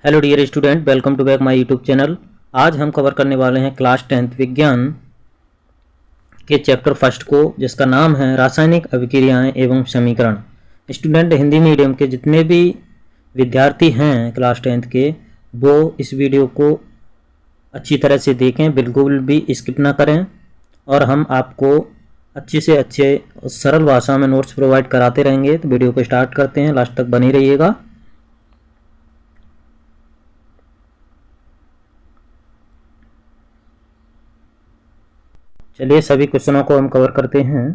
Hello dear student, welcome to back my YouTube channel. आज हम cover करने वाले हैं क्लास 10th विज्ञान के चैप्टर फर्स्ट को, जिसका नाम है रासायनिक अभिक्रियाएं एवं समीकरण। स्टूडेंट, हिंदी मीडियम के जितने भी विद्यार्थी हैं क्लास 10th के, वो इस वीडियो को अच्छी तरह से देखें, बिल्कुल भी स्किप ना करें। और हम आपको अच्छे से अच्छे सरल भाषा में नोट्स प्रोवाइड कराते रहेंगे। तो वीडियो को स्टार्ट करते हैं, लास्ट तक बनी रहिएगा। चलिए सभी क्वेश्चनों को हम कवर करते हैं।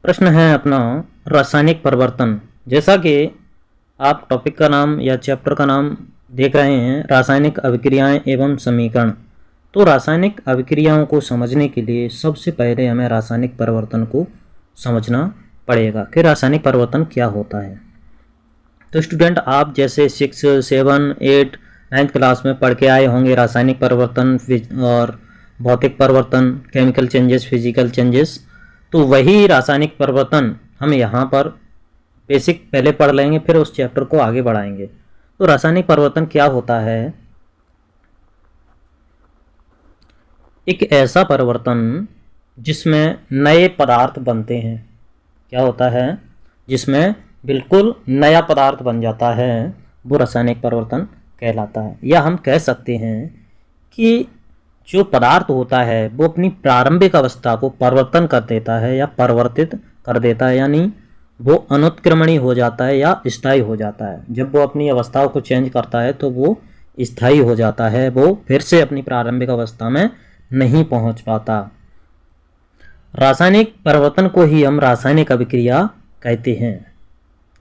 प्रश्न है अपना रासायनिक परिवर्तन। जैसा कि आप टॉपिक का नाम या चैप्टर का नाम देख रहे हैं, रासायनिक अभिक्रियाएं एवं समीकरण। तो रासायनिक अभिक्रियाओं को समझने के लिए सबसे पहले हमें रासायनिक परिवर्तन को समझना पड़ेगा कि रासायनिक परिवर्तन क्या होता है। तो स्टूडेंट, आप जैसे 6, 7, 8, 9th क्लास में पढ़ के आए होंगे रासायनिक परिवर्तन और भौतिक परिवर्तन, केमिकल चेंजेस, फिजिकल चेंजेस। तो वही रासायनिक परिवर्तन हम यहाँ पर बेसिक पहले पढ़ लेंगे, फिर उस चैप्टर को आगे बढ़ाएंगे। तो रासायनिक परिवर्तन क्या होता है? एक ऐसा परिवर्तन जिसमें नए पदार्थ बनते हैं। क्या होता है? जिसमें बिल्कुल नया पदार्थ बन जाता है, वो रासायनिक परिवर्तन कहलाता है। या हम कह सकते हैं कि जो पदार्थ होता है वो अपनी प्रारंभिक अवस्था को परिवर्तन कर देता है या परिवर्तित कर देता है, यानी वो अनुत्क्रमणीय हो जाता है या स्थायी हो जाता है। जब वो अपनी अवस्थाओं को चेंज करता है तो वो स्थायी हो जाता है, वो फिर से अपनी प्रारंभिक अवस्था में नहीं पहुंच पाता। रासायनिक परिवर्तन को ही हम रासायनिक अभिक्रिया कहते हैं।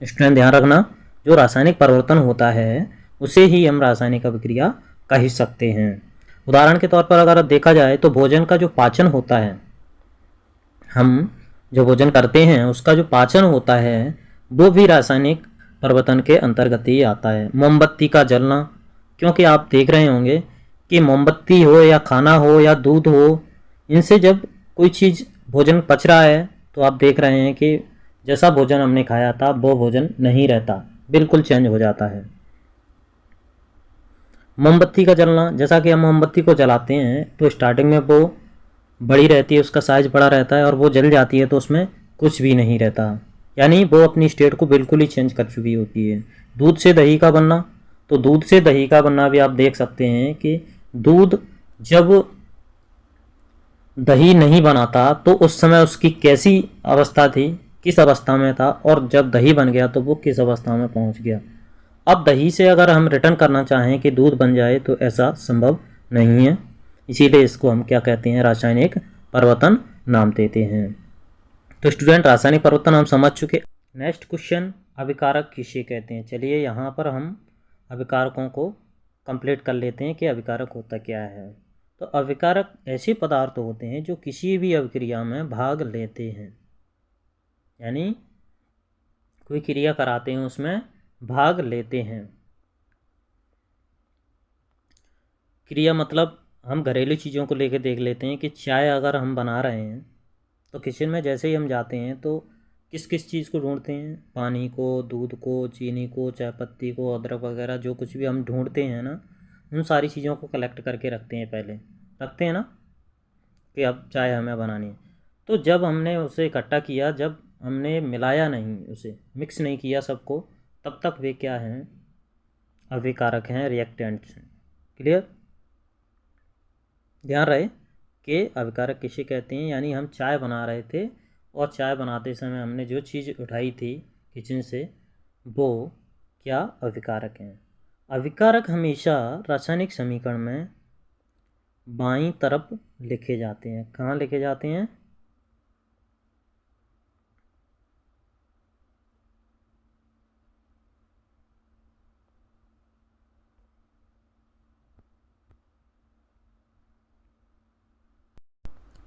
स्टूडेंट ध्यान रखना, जो रासायनिक परिवर्तन होता है उसे ही हम रासायनिक अभिक्रिया कह सकते हैं। उदाहरण के तौर पर अगर देखा जाए तो भोजन का जो पाचन होता है, हम जो भोजन करते हैं उसका जो पाचन होता है वो भी रासायनिक परिवर्तन के अंतर्गत ही आता है। मोमबत्ती का जलना, क्योंकि आप देख रहे होंगे कि मोमबत्ती हो या खाना हो या दूध हो, इनसे जब कोई चीज़ भोजन पच रहा है तो आप देख रहे हैं कि जैसा भोजन हमने खाया था वो भोजन नहीं रहता, बिल्कुल चेंज हो जाता है। मोमबत्ती का जलना, जैसा कि हम मोमबत्ती को जलाते हैं तो स्टार्टिंग में वो बड़ी रहती है, उसका साइज बड़ा रहता है, और वो जल जाती है तो उसमें कुछ भी नहीं रहता, यानी वो अपनी स्टेट को बिल्कुल ही चेंज कर चुकी होती है। दूध से दही का बनना, तो दूध से दही का बनना भी आप देख सकते हैं कि दूध जब दही नहीं बनाता तो उस समय उसकी कैसी अवस्था थी, किस अवस्था में था, और जब दही बन गया तो वो किस अवस्था में पहुंच गया। अब दही से अगर हम रिटर्न करना चाहें कि दूध बन जाए तो ऐसा संभव नहीं है, इसीलिए इसको हम क्या कहते हैं? रासायनिक परिवर्तन नाम देते हैं। तो स्टूडेंट, रासायनिक परिवर्तन हम समझ चुके। नेक्स्ट क्वेश्चन, अभिकारक किसे कहते हैं? चलिए यहाँ पर हम अभिकारकों को कंप्लीट कर लेते हैं कि अभिकारक होता क्या है। तो अभिकारक ऐसे पदार्थ होते हैं जो किसी भी अभिक्रिया में भाग लेते हैं, यानी कोई क्रिया कराते हैं उसमें भाग लेते हैं। क्रिया मतलब हम घरेलू चीज़ों को लेकर देख लेते हैं कि चाय अगर हम बना रहे हैं तो किचन में जैसे ही हम जाते हैं तो किस किस चीज़ को ढूंढते हैं? पानी को, दूध को, चीनी को, चाय पत्ती को, अदरक वगैरह जो कुछ भी हम ढूंढते हैं ना, उन सारी चीज़ों को कलेक्ट करके रखते हैं, पहले रखते हैं ना कि अब चाय हमें बनानी है। तो जब हमने उसे इकट्ठा किया, जब हमने मिलाया नहीं, उसे मिक्स नहीं किया सबको, तब तक वे क्या हैं? अभिकारक हैं, रिएक्टेंट्स हैं। क्लियर? ध्यान रहे कि अभिकारक किसे कहते हैं, यानी हम चाय बना रहे थे और चाय बनाते समय हमने जो चीज़ उठाई थी किचन से, वो क्या अभिकारक हैं। अभिकारक हमेशा रासायनिक समीकरण में बाईं तरफ लिखे जाते हैं। कहाँ लिखे जाते हैं?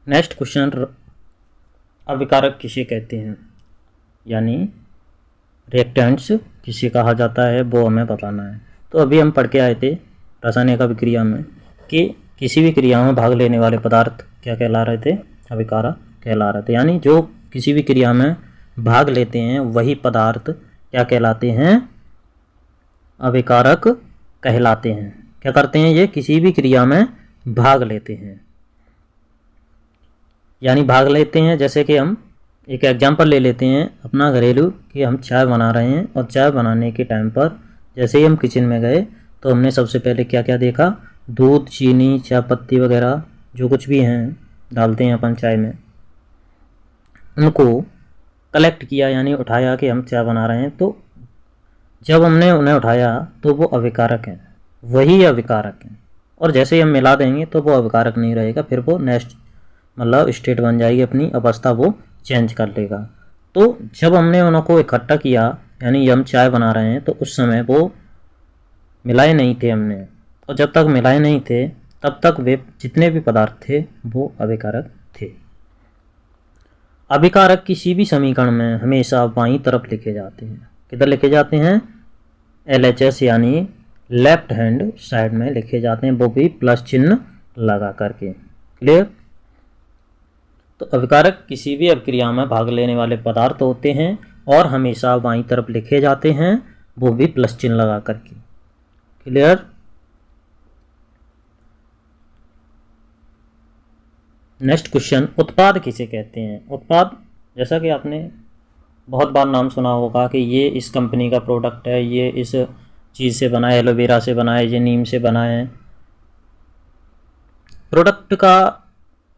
नेक्स्ट क्वेश्चन, अभिकारक किसे कहते हैं, यानी रिएक्टेंट्स किसे कहा जाता है, वो हमें बताना है। तो अभी हम पढ़ के आए थे रासायनिक अभिक्रिया में कि किसी भी क्रिया में भाग लेने वाले पदार्थ क्या कहला रहे थे? अभिकारक कहला रहे थे। यानी जो किसी भी क्रिया में भाग लेते हैं वही पदार्थ क्या कहलाते हैं? अविकारक कहलाते हैं। क्या करते हैं ये? किसी भी क्रिया में भाग लेते हैं, यानी भाग लेते हैं। जैसे कि हम एक एग्जांपल ले लेते हैं अपना घरेलू, कि हम चाय बना रहे हैं और चाय बनाने के टाइम पर जैसे ही हम किचन में गए तो हमने सबसे पहले क्या क्या देखा? दूध, चीनी, चाय पत्ती वगैरह जो कुछ भी हैं डालते हैं अपन चाय में, उनको कलेक्ट किया यानी उठाया कि हम चाय बना रहे हैं। तो जब हमने उन्हें उठाया तो वो अविकारक हैं, वही अविकारक हैं। और जैसे ही हम मिला देंगे तो वो अविकारक नहीं रहेगा, फिर वो नेक्स्ट मतलब स्टेट बन जाएगी, अपनी अवस्था वो चेंज कर लेगा। तो जब हमने उनको इकट्ठा किया यानी हम चाय बना रहे हैं तो उस समय वो मिलाए नहीं थे हमने, और जब तक मिलाए नहीं थे तब तक वे जितने भी पदार्थ थे वो अविकारक थे। अविकारक किसी भी समीकरण में हमेशा बाईं तरफ लिखे जाते हैं। किधर लिखे जाते हैं? LHS यानी लेफ्ट हैंड साइड में लिखे जाते हैं, वो भी प्लस चिन्ह लगा करके। क्लियर? तो अविकारक किसी भी अभिक्रिया में भाग लेने वाले पदार्थ होते हैं और हमेशा बाईं तरफ लिखे जाते हैं, वो भी प्लस चिन्ह लगा करके। क्लियर? नेक्स्ट क्वेश्चन, उत्पाद किसे कहते हैं? उत्पाद, जैसा कि आपने बहुत बार नाम सुना होगा कि ये इस कंपनी का प्रोडक्ट है, ये इस चीज़ से बना है, एलोवेरा से बना है, ये नीम से बना है। प्रोडक्ट का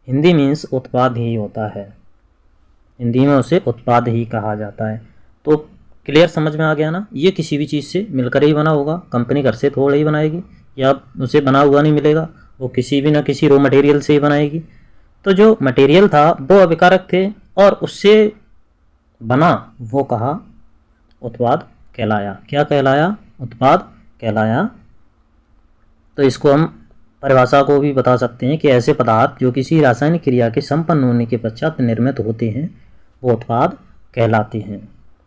हिंदी मीन्स उत्पाद ही होता है, हिंदी में उसे उत्पाद ही कहा जाता है। तो क्लियर समझ में आ गया ना? ये किसी भी चीज़ से मिलकर ही बना होगा, कंपनी घर से थोड़ा ही बनाएगी या उसे बना हुआ नहीं मिलेगा, वो किसी भी ना किसी रॉ मटेरियल से ही बनाएगी। तो जो मटेरियल था वो अविकारक थे और उससे बना वो कहा उत्पाद कहलाया। क्या कहलाया? उत्पाद कहलाया। तो इसको हम परिभाषा को भी बता सकते हैं कि ऐसे पदार्थ जो किसी रासायनिक क्रिया के संपन्न होने के पश्चात निर्मित होते हैं वो उत्पाद कहलाते हैं।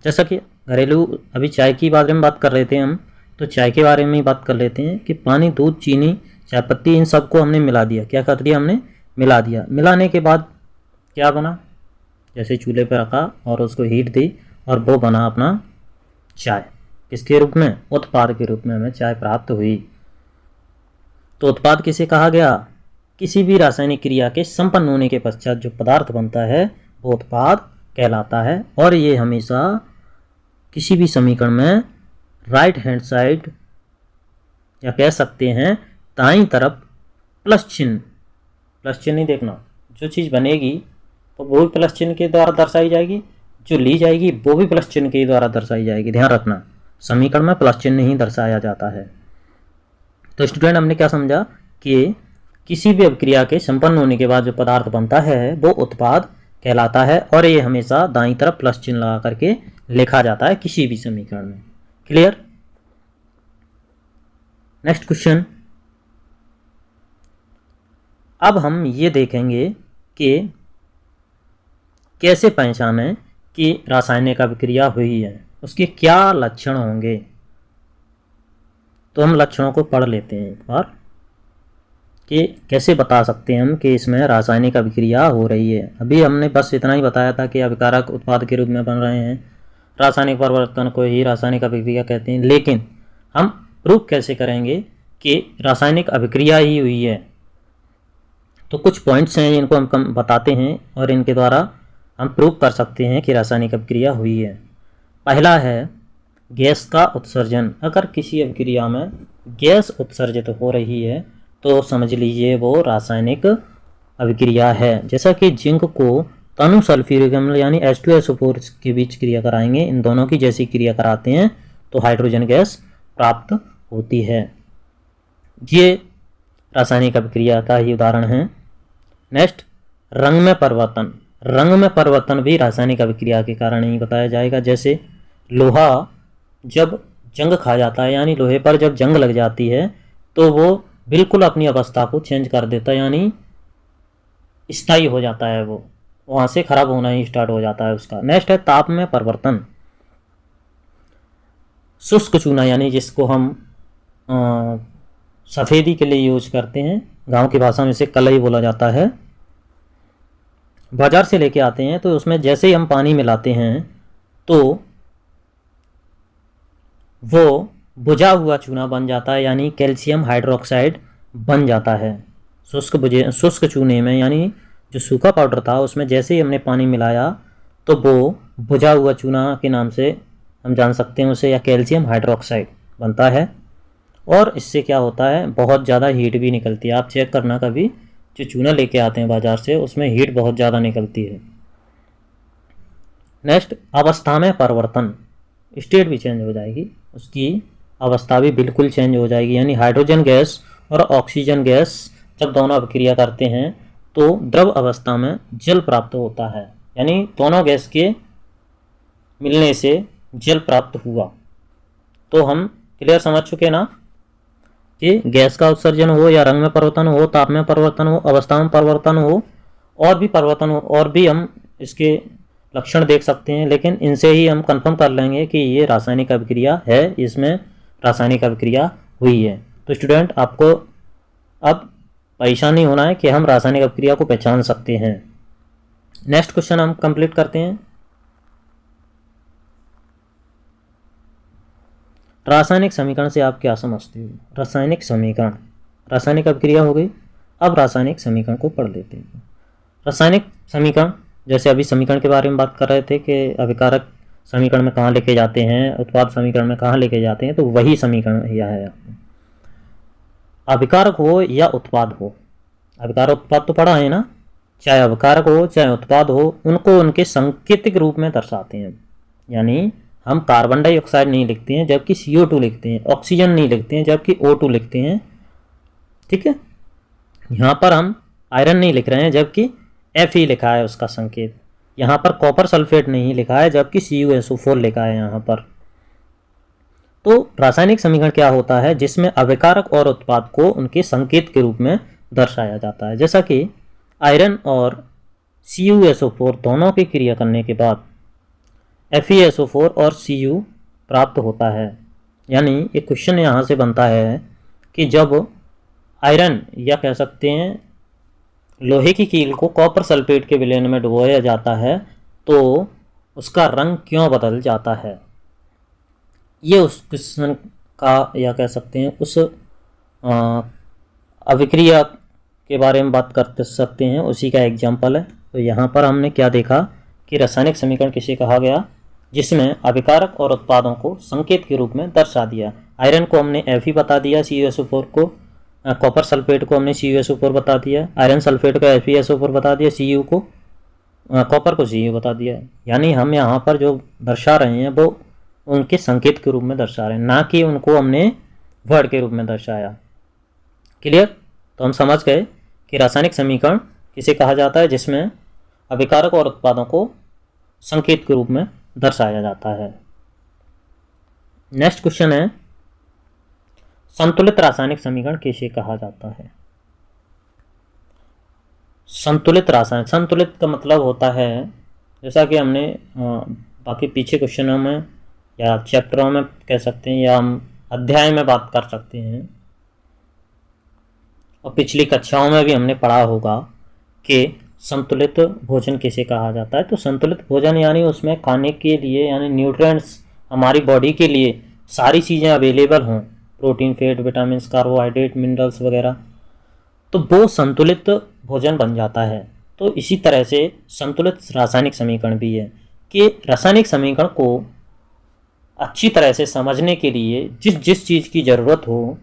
जैसा कि घरेलू अभी चाय की बारे में बात कर रहे थे हम, तो चाय के बारे में ही बात कर लेते हैं कि पानी, दूध, चीनी, चाय पत्ती, इन सबको हमने मिला दिया। क्या कर दिया? हमने मिला दिया। मिलाने के बाद क्या बना? जैसे चूल्हे पर रखा और उसको हीट दी और वो बना अपना चाय। किसके रूप में? उत्पाद के रूप में हमें चाय प्राप्त हुई। तो उत्पाद किसे कहा गया? किसी भी रासायनिक क्रिया के संपन्न होने के पश्चात जो पदार्थ बनता है वो उत्पाद कहलाता है। और ये हमेशा किसी भी समीकरण में राइट हैंड साइड या कह सकते हैं दाईं तरफ प्लस चिन्ह ही देखना। जो चीज़ बनेगी तो वो भी प्लस चिन्ह के द्वारा दर्शाई जाएगी, जो ली जाएगी वो भी प्लस चिन्ह के द्वारा दर्शाई जाएगी। ध्यान रखना, समीकरण में प्लस चिन्ह ही दर्शाया जाता है। तो स्टूडेंट, हमने क्या समझा कि किसी भी अभिक्रिया के संपन्न होने के बाद जो पदार्थ बनता है वो उत्पाद कहलाता है और ये हमेशा दाईं तरफ प्लस चिन्ह लगा करके लिखा जाता है किसी भी समीकरण में। क्लियर? नेक्स्ट क्वेश्चन, अब हम ये देखेंगे कि कैसे पहचानें कि रासायनिक अभिक्रिया हुई है, उसके क्या लक्षण होंगे। तो हम लक्षणों को पढ़ लेते हैं एक बार कि कैसे बता सकते हैं हम कि इसमें रासायनिक अभिक्रिया हो रही है। अभी हमने बस इतना ही बताया था कि अभिकारक उत्पाद के रूप में बन रहे हैं, रासायनिक परिवर्तन को ही रासायनिक अभिक्रिया कहते हैं। लेकिन हम प्रूफ कैसे करेंगे कि रासायनिक अभिक्रिया ही हुई है? तो कुछ पॉइंट्स हैं जिनको हम बताते हैं और इनके द्वारा हम प्रूव कर सकते हैं कि रासायनिक अभिक्रिया हुई है। पहला है गैस का उत्सर्जन। अगर किसी अभिक्रिया में गैस उत्सर्जित हो रही है तो समझ लीजिए वो रासायनिक अभिक्रिया है। जैसा कि जिंक को तनु सल्फ्यूरिक अम्ल यानी H2SO4 के बीच क्रिया कराएंगे, इन दोनों की जैसी क्रिया कराते हैं तो हाइड्रोजन गैस प्राप्त होती है। ये रासायनिक अभिक्रिया का ही उदाहरण है। नेक्स्ट, रंग में परिवर्तन। रंग में परिवर्तन भी रासायनिक अभिक्रिया के कारण ही बताया जाएगा। जैसे लोहा जब जंग खा जाता है यानी लोहे पर जब जंग लग जाती है तो वो बिल्कुल अपनी अवस्था को चेंज कर देता है, यानी स्थायी हो जाता है, वो वहाँ से खराब होना ही स्टार्ट हो जाता है उसका। नेक्स्ट है ताप में परिवर्तन। शुष्क चूना यानी जिसको हम सफ़ेदी के लिए यूज करते हैं, गांव की भाषा में इसे कलई बोला जाता है, बाजार से लेके आते हैं। तो उसमें जैसे ही हम पानी मिलाते हैं तो वो बुझा हुआ चूना बन जाता है, यानी कैल्शियम हाइड्रोक्साइड बन जाता है। शुष्क चूने में, यानी जो सूखा पाउडर था उसमें जैसे ही हमने पानी मिलाया तो वो बुझा हुआ चूना के नाम से हम जान सकते हैं उसे, या कैल्शियम हाइड्रोक्साइड बनता है। और इससे क्या होता है, बहुत ज़्यादा हीट भी निकलती है। आप चेक करना कभी, जो चूना लेके आते हैं बाज़ार से उसमें हीट बहुत ज़्यादा निकलती है। नेक्स्ट, अवस्था में परिवर्तन, स्टेट भी चेंज हो जाएगी, उसकी अवस्था भी बिल्कुल चेंज हो जाएगी। यानी हाइड्रोजन गैस और ऑक्सीजन गैस जब दोनों अभिक्रिया करते हैं तो द्रव अवस्था में जल प्राप्त होता है, यानी दोनों गैस के मिलने से जल प्राप्त हुआ। तो हम क्लियर समझ चुके ना कि गैस का उत्सर्जन हो या रंग में परिवर्तन हो, ताप में परिवर्तन हो, अवस्था में परिवर्तन हो, और भी परिवर्तन हो, और भी हम इसके लक्षण देख सकते हैं, लेकिन इनसे ही हम कंफर्म कर लेंगे कि ये रासायनिक अभिक्रिया है, इसमें रासायनिक अभिक्रिया हुई है। तो स्टूडेंट, आपको अब परेशान नहीं होना है कि हम रासायनिक अभिक्रिया को पहचान सकते हैं। नेक्स्ट क्वेश्चन हम कंप्लीट करते हैं। रासायनिक समीकरण से आप क्या समझते हो? रासायनिक समीकरण, रासायनिक अभिक्रिया हो गई, अब रासायनिक समीकरण को पढ़ लेते हैं। रासायनिक समीकरण, जैसे अभी समीकरण के बारे में बात कर रहे थे कि अभिकारक समीकरण में कहाँ लेके जाते हैं, उत्पाद समीकरण में कहाँ लेके जाते हैं, तो वही समीकरण यह है। अभिकारक हो या उत्पाद हो, अभिकारक उत्पाद तो पढ़ा है ना, चाहे अभिकारक हो चाहे उत्पाद हो, उनको उनके सांकेतिक रूप में दर्शाते हैं। यानी हम कार्बन डाइऑक्साइड नहीं लिखते हैं जबकि CO2 लिखते हैं, ऑक्सीजन नहीं लिखते हैं जबकि O2 लिखते हैं, ठीक है। यहाँ पर हम आयरन नहीं लिख रहे हैं जबकि Fe लिखा है उसका संकेत। यहाँ पर कॉपर सल्फेट नहीं लिखा है जबकि CuSO4 लिखा है यहाँ पर। तो रासायनिक समीकरण क्या होता है, जिसमें अभिकारक और उत्पाद को उनके संकेत के रूप में दर्शाया जाता है। जैसा कि आयरन और CuSO4 दोनों की क्रिया करने के बाद FeSO4 और Cu प्राप्त होता है। यानी एक क्वेश्चन यहाँ से बनता है कि जब आयरन, या कह सकते हैं लोहे की कील को कॉपर सल्फेट के विलयन में डुबोया जाता है तो उसका रंग क्यों बदल जाता है, ये उस क्वेश्चन का, या कह सकते हैं उस अभिक्रिया के बारे में बात कर सकते हैं, उसी का एग्जाम्पल है। तो यहाँ पर हमने क्या देखा कि रासायनिक समीकरण किसे कहा गया, जिसमें अभिकारक और उत्पादों को संकेत के रूप में दर्शा दिया। आयरन को हमने Fe बता दिया, CuSO4 को, कॉपर सल्फेट को हमने CuSO4 बता दिया, आयरन सल्फेट का FeSO4 बता दिया, Cu को, कॉपर को Cu बता दिया। यानी हम यहाँ पर जो दर्शा रहे हैं वो उनके संकेत के रूप में दर्शा रहे हैं, ना कि उनको हमने वर्ड के रूप में दर्शाया। क्लियर? तो हम समझ गए कि रासायनिक समीकरण किसे कहा जाता है, जिसमें अभिकारक और उत्पादों को संकेत के रूप में दर्शाया जाता है। नेक्स्ट क्वेश्चन है, संतुलित रासायनिक समीकरण किसे कहा जाता है? संतुलित रासायनिक, संतुलित का मतलब होता है, जैसा कि हमने बाकी पीछे क्वेश्चनों में या चैप्टरों में कह सकते हैं, या हम अध्याय में बात कर सकते हैं, और पिछली कक्षाओं में भी हमने पढ़ा होगा कि संतुलित भोजन किसे कहा जाता है। तो संतुलित भोजन यानी उसमें खाने के लिए, यानी न्यूट्रिएंट्स हमारी बॉडी के लिए सारी चीज़ें अवेलेबल हों, protein, fat, vitamin, carbohydrate, minerals वगैरह, तो वो संतुलित भोजन बन जाता है। तो इसी तरह से संतुलित रासायनिक समीकरण भी है कि रासायनिक समीकरण को अच्छी तरह से समझने के लिए जिस चीज़ की ज़रूरत हो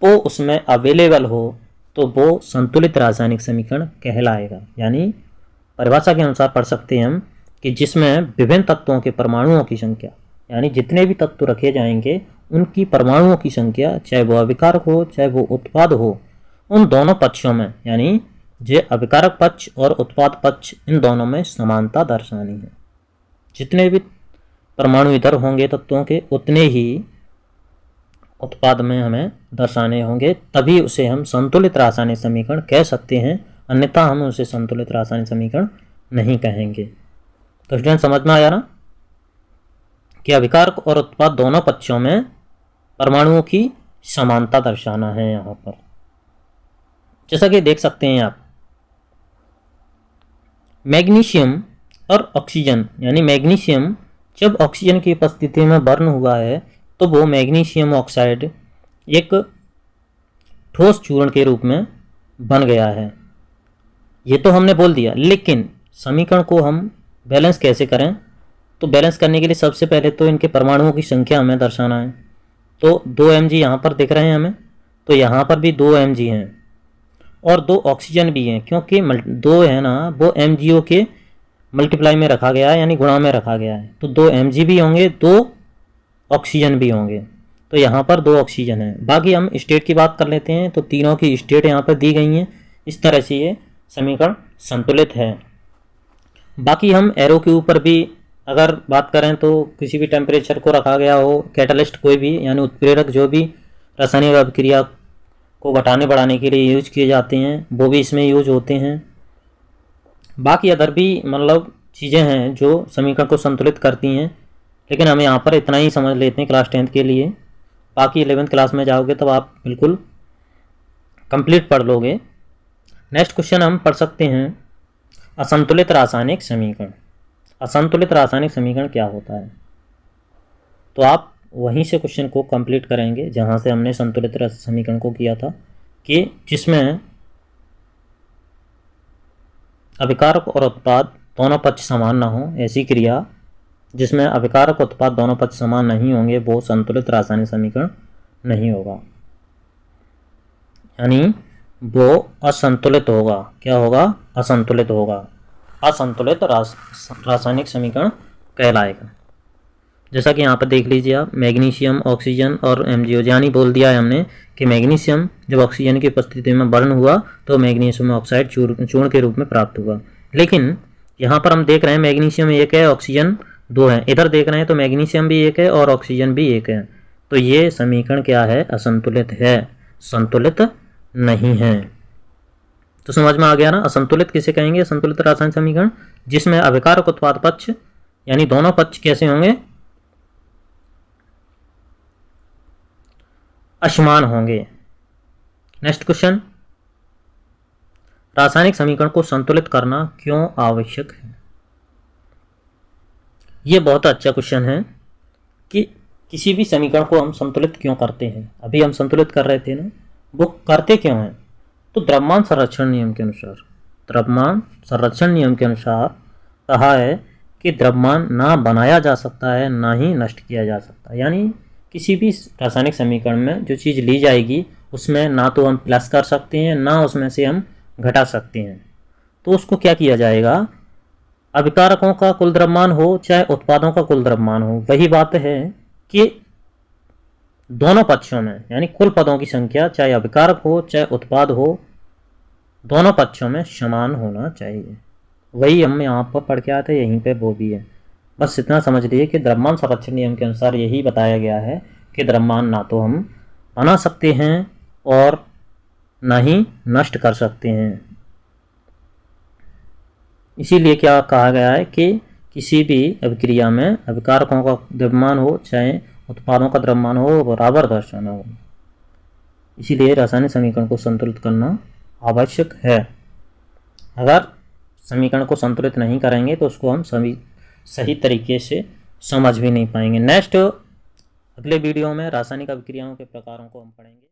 वो उसमें अवेलेबल हो तो वो संतुलित रासायनिक समीकरण कहलाएगा। यानी परिभाषा के अनुसार पढ़ सकते हैं हम कि जिसमें विभिन्न तत्वों के परमाणुओं की संख्या, यानी जितने भी तत्व रखे जाएंगे उनकी परमाणुओं की संख्या, चाहे वो अभिकारक हो चाहे वो उत्पाद हो, उन दोनों पक्षों में, यानी जो अभिकारक पक्ष और उत्पाद पक्ष, इन दोनों में समानता दर्शानी है। जितने भी परमाणु इधर होंगे तत्वों के, उतने ही उत्पाद में हमें दर्शाने होंगे, तभी उसे हम संतुलित रासायनिक समीकरण कह सकते हैं, अन्यथा हम उसे संतुलित रासायनिक समीकरण नहीं कहेंगे। तो स्टूडेंट, समझ में आया ना कि अभिकारक और उत्पाद दोनों पक्षों में परमाणुओं की समानता दर्शाना है। यहाँ पर जैसा कि देख सकते हैं आप, मैग्नीशियम और ऑक्सीजन, यानी मैग्नीशियम जब ऑक्सीजन की उपस्थिति में बर्न हुआ है तो वो मैग्नीशियम ऑक्साइड एक ठोस चूर्ण के रूप में बन गया है। ये तो हमने बोल दिया, लेकिन समीकरण को हम बैलेंस कैसे करें? तो बैलेंस करने के लिए सबसे पहले तो इनके परमाणुओं की संख्या हमें दर्शाना है। तो 2 mg यहाँ पर दिख रहे हैं हमें, तो यहाँ पर भी 2 mg हैं और 2 ऑक्सीजन भी हैं, क्योंकि 2 है ना वो MgO के मल्टीप्लाई में रखा गया है, यानी गुणा में रखा गया है। तो 2 mg भी होंगे, 2 ऑक्सीजन भी होंगे, तो यहाँ पर 2 ऑक्सीजन है। बाकी हम स्टेट की बात कर लेते हैं, तो तीनों की स्टेट यहाँ पर दी गई हैं। इस तरह से ये समीकरण संतुलित है। बाकी हम एरो के ऊपर भी अगर बात करें तो किसी भी टेम्परेचर को रखा गया हो, कैटलिस्ट कोई भी यानी उत्प्रेरक जो भी रासायनिक अभिक्रिया को घटाने बढ़ाने के लिए यूज किए जाते हैं वो भी इसमें यूज होते हैं। बाकी अदर भी मतलब चीज़ें हैं जो समीकरण को संतुलित करती हैं, लेकिन हम यहाँ पर इतना ही समझ लेते हैं क्लास 10th के लिए। बाकी 11th क्लास में जाओगे तब आप बिल्कुल कंप्लीट पढ़ लोगे। नेक्स्ट क्वेश्चन हम पढ़ सकते हैं असंतुलित रासायनिक समीकरण। असंतुलित रासायनिक समीकरण क्या होता है? तो आप वहीं से क्वेश्चन को कंप्लीट करेंगे जहाँ से हमने संतुलित समीकरण को किया था, कि जिसमें अभिकारक और उत्पाद दोनों पक्ष समान ना हो, ऐसी क्रिया जिसमें अभिकारक उत्पाद दोनों पक्ष समान नहीं होंगे वो संतुलित रासायनिक समीकरण नहीं होगा, यानी वो असंतुलित होगा। क्या होगा? असंतुलित होगा। असंतुलित रासायनिक समीकरण कहलाएगा। जैसा कि यहाँ पर देख लीजिए आप, मैग्नीशियम, ऑक्सीजन और MgO, यानी बोल दिया है हमने कि मैग्नीशियम जब ऑक्सीजन की उपस्थिति में बर्न हुआ तो मैग्नीशियम ऑक्साइड चूर्ण के रूप में प्राप्त हुआ। लेकिन यहाँ पर हम देख रहे हैं मैग्नीशियम एक है, ऑक्सीजन 2 है। इधर देख रहे हैं तो मैग्नीशियम भी एक है और ऑक्सीजन भी एक है। तो ये समीकरण क्या है? असंतुलित है, संतुलित नहीं है। तो समझ में आ गया ना? असंतुलित किसे कहेंगे? असंतुलित रासायनिक समीकरण जिसमें अभिकारक उत्पाद पक्ष यानी दोनों पक्ष कैसे होंगे? असमान होंगे। नेक्स्ट क्वेश्चन, रासायनिक समीकरण को संतुलित करना क्यों आवश्यक है? ये बहुत अच्छा क्वेश्चन है कि किसी भी समीकरण को हम संतुलित क्यों करते हैं। अभी हम संतुलित कर रहे थे ना, वो करते क्यों हैं? तो द्रव्यमान संरक्षण नियम के अनुसार, द्रव्यमान संरक्षण नियम के अनुसार कहा है कि द्रव्यमान ना बनाया जा सकता है ना ही नष्ट किया जा सकता है। यानी किसी भी रासायनिक समीकरण में जो चीज़ ली जाएगी उसमें ना तो हम प्लस कर सकते हैं ना उसमें से हम घटा सकते हैं। तो उसको क्या किया जाएगा? अभिकारकों का कुल द्रव्यमान हो चाहे उत्पादों का कुल द्रव्यमान हो, वही बात है कि दोनों पक्षों में यानी कुल पदों की संख्या चाहे अभिकारक हो चाहे उत्पाद हो, दोनों पक्षों में समान होना चाहिए। वही हम यहाँ पर पढ़ के आए थे, यहीं पे वो भी है। बस इतना समझ लीजिए कि द्रव्यमान संरक्षण नियम के अनुसार यही बताया गया है कि द्रव्यमान ना तो हम बना सकते हैं और ना ही नष्ट कर सकते हैं। इसीलिए क्या कहा गया है कि किसी भी अभिक्रिया में अभिकारकों का द्रव्यमान हो चाहे उत्पादों का द्रव्यमान हो बराबर दर्शाना हो। इसीलिए रासायनिक समीकरण को संतुलित करना आवश्यक है। अगर समीकरण को संतुलित नहीं करेंगे तो उसको हम सही तरीके से समझ भी नहीं पाएंगे। नेक्स्ट अगले वीडियो में रासायनिक अभिक्रियाओं के प्रकारों को हम पढ़ेंगे।